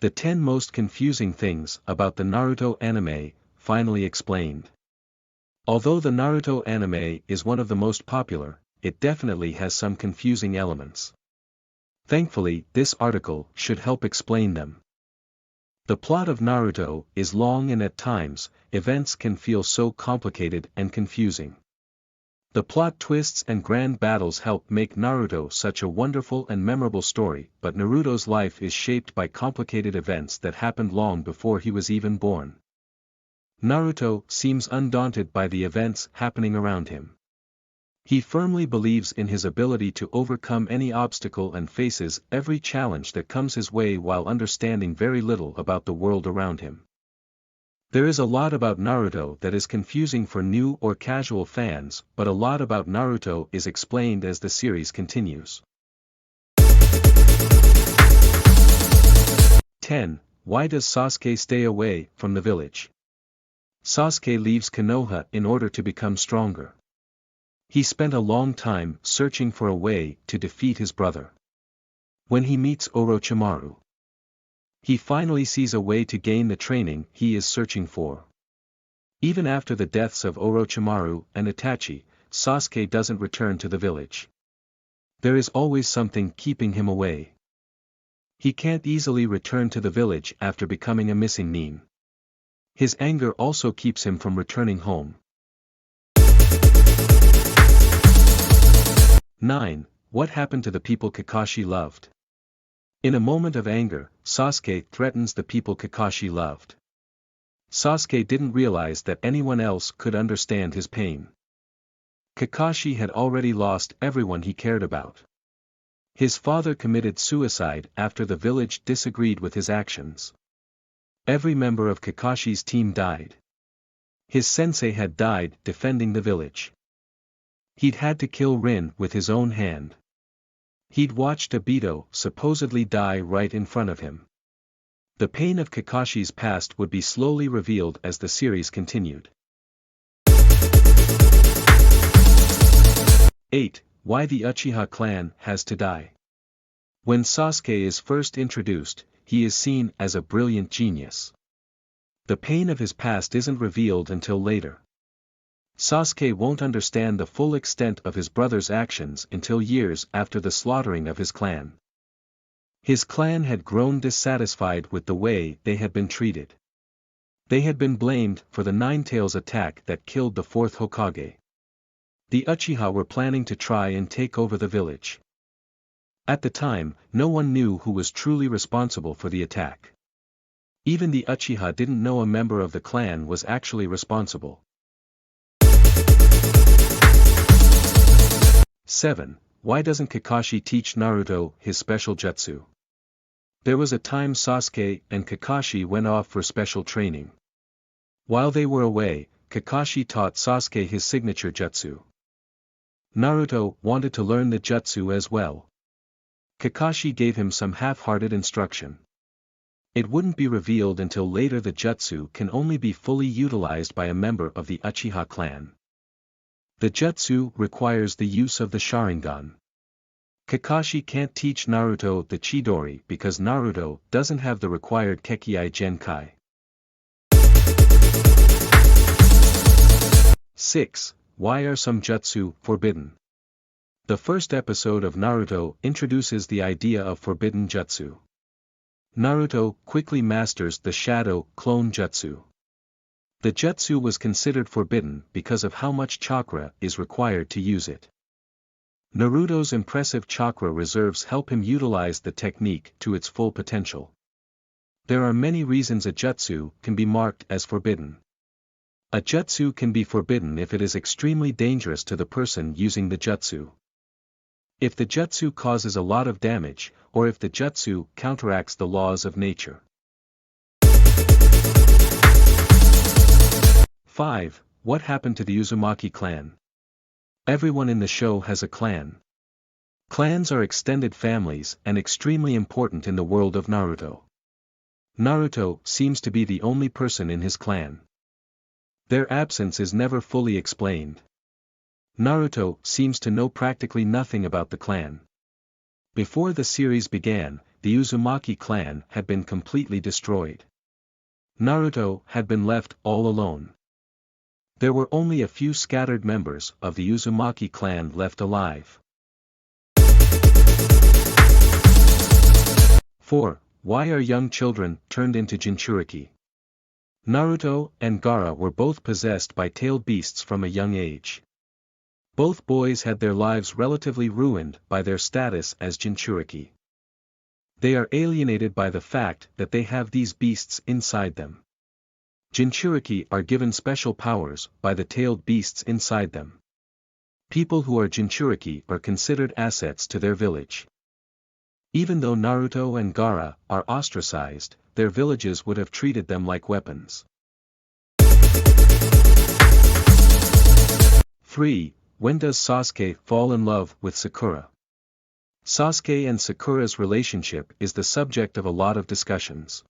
The 10 most confusing things about the Naruto anime, finally explained. Although the Naruto anime is one of the most popular, it definitely has some confusing elements. Thankfully, this article should help explain them. The plot of Naruto is long and at times, events can feel so complicated and confusing. The plot twists and grand battles help make Naruto such a wonderful and memorable story, but Naruto's life is shaped by complicated events that happened long before he was even born. Naruto seems undaunted by the events happening around him. He firmly believes in his ability to overcome any obstacle and faces every challenge that comes his way while understanding very little about the world around him. There is a lot about Naruto that is confusing for new or casual fans, but a lot about Naruto is explained as the series continues. 10. Why does Sasuke stay away from the village? Sasuke leaves Konoha in order to become stronger. He spent a long time searching for a way to defeat his brother. When he meets Orochimaru, he finally sees a way to gain the training he is searching for. Even after the deaths of Orochimaru and Itachi, Sasuke doesn't return to the village. There is always something keeping him away. He can't easily return to the village after becoming a missing nin. His anger also keeps him from returning home. 9. What happened to the people Kakashi loved? In a moment of anger, Sasuke threatens the people Kakashi loved. Sasuke didn't realize that anyone else could understand his pain. Kakashi had already lost everyone he cared about. His father committed suicide after the village disagreed with his actions. Every member of Kakashi's team died. His sensei had died defending the village. He'd had to kill Rin with his own hand. He'd watched Obito supposedly die right in front of him. The pain of Kakashi's past would be slowly revealed as the series continued. 8. Why the Uchiha clan has to die. When Sasuke is first introduced, he is seen as a brilliant genius. The pain of his past isn't revealed until later. Sasuke won't understand the full extent of his brother's actions until years after the slaughtering of his clan. His clan had grown dissatisfied with the way they had been treated. They had been blamed for the Nine-Tails attack that killed the fourth Hokage. The Uchiha were planning to try and take over the village. At the time, no one knew who was truly responsible for the attack. Even the Uchiha didn't know a member of the clan was actually responsible. 7. Why doesn't Kakashi teach Naruto his special jutsu? There was a time Sasuke and Kakashi went off for special training. While they were away, Kakashi taught Sasuke his signature jutsu. Naruto wanted to learn the jutsu as well. Kakashi gave him some half-hearted instruction. It wouldn't be revealed until later the jutsu can only be fully utilized by a member of the Uchiha clan. The jutsu requires the use of the Sharingan. Kakashi can't teach Naruto the Chidori because Naruto doesn't have the required Kekkai Genkai. 6. Why are some jutsu forbidden? The first episode of Naruto introduces the idea of forbidden jutsu. Naruto quickly masters the Shadow Clone Jutsu. The jutsu was considered forbidden because of how much chakra is required to use it. Naruto's impressive chakra reserves help him utilize the technique to its full potential. There are many reasons a jutsu can be marked as forbidden. A jutsu can be forbidden if it is extremely dangerous to the person using the jutsu. If the jutsu causes a lot of damage, or if the jutsu counteracts the laws of nature. 5. What happened to the Uzumaki clan? Everyone in the show has a clan. Clans are extended families and extremely important in the world of Naruto. Naruto seems to be the only person in his clan. Their absence is never fully explained. Naruto seems to know practically nothing about the clan. Before the series began, the Uzumaki clan had been completely destroyed. Naruto had been left all alone. There were only a few scattered members of the Uzumaki clan left alive. 4. Why are young children turned into Jinchuriki? Naruto and Gaara were both possessed by tailed beasts from a young age. Both boys had their lives relatively ruined by their status as Jinchuriki. They are alienated by the fact that they have these beasts inside them. Jinchuriki are given special powers by the tailed beasts inside them. People who are Jinchuriki are considered assets to their village. Even though Naruto and Gaara are ostracized, their villages would have treated them like weapons. 3. When does Sasuke fall in love with Sakura? Sasuke and Sakura's relationship is the subject of a lot of discussions.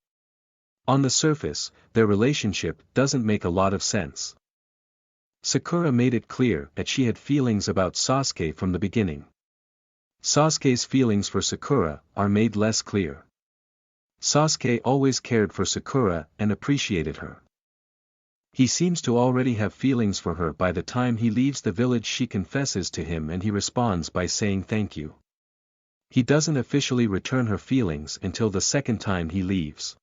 On the surface, their relationship doesn't make a lot of sense. Sakura made it clear that she had feelings about Sasuke from the beginning. Sasuke's feelings for Sakura are made less clear. Sasuke always cared for Sakura and appreciated her. He seems to already have feelings for her by the time he leaves the village. She confesses to him and he responds by saying thank you. He doesn't officially return her feelings until the second time he leaves.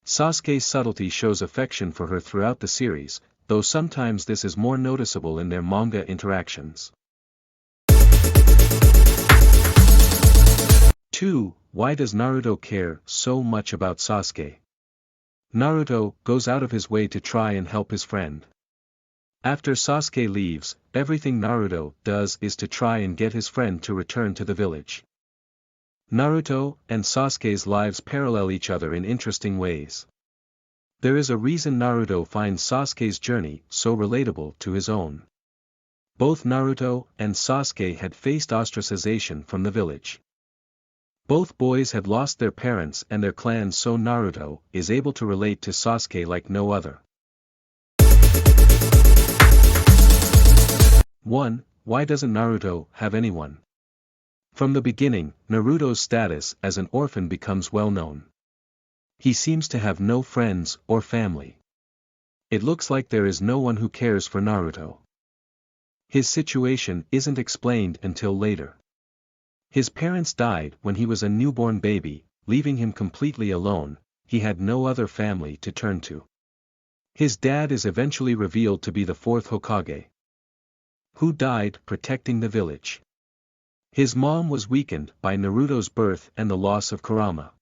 Sasuke's subtlety shows affection for her throughout the series, though sometimes this is more noticeable in their manga interactions. 2. Why does Naruto care so much about Sasuke? Naruto goes out of his way to try and help his friend. After Sasuke leaves, everything Naruto does is to try and get his friend to return to the village. Naruto and Sasuke's lives parallel each other in interesting ways. There is a reason Naruto finds Sasuke's journey so relatable to his own. Both Naruto and Sasuke had faced ostracization from the village. Both boys had lost their parents and their clans, so Naruto is able to relate to Sasuke like no other. 1. Why doesn't Naruto have anyone? From the beginning, Naruto's status as an orphan becomes well known. He seems to have no friends or family. It looks like there is no one who cares for Naruto. His situation isn't explained until later. His parents died when he was a newborn baby, leaving him completely alone. He had no other family to turn to. His dad is eventually revealed to be the fourth Hokage, who died protecting the village. His mom was weakened by Naruto's birth and the loss of Kurama.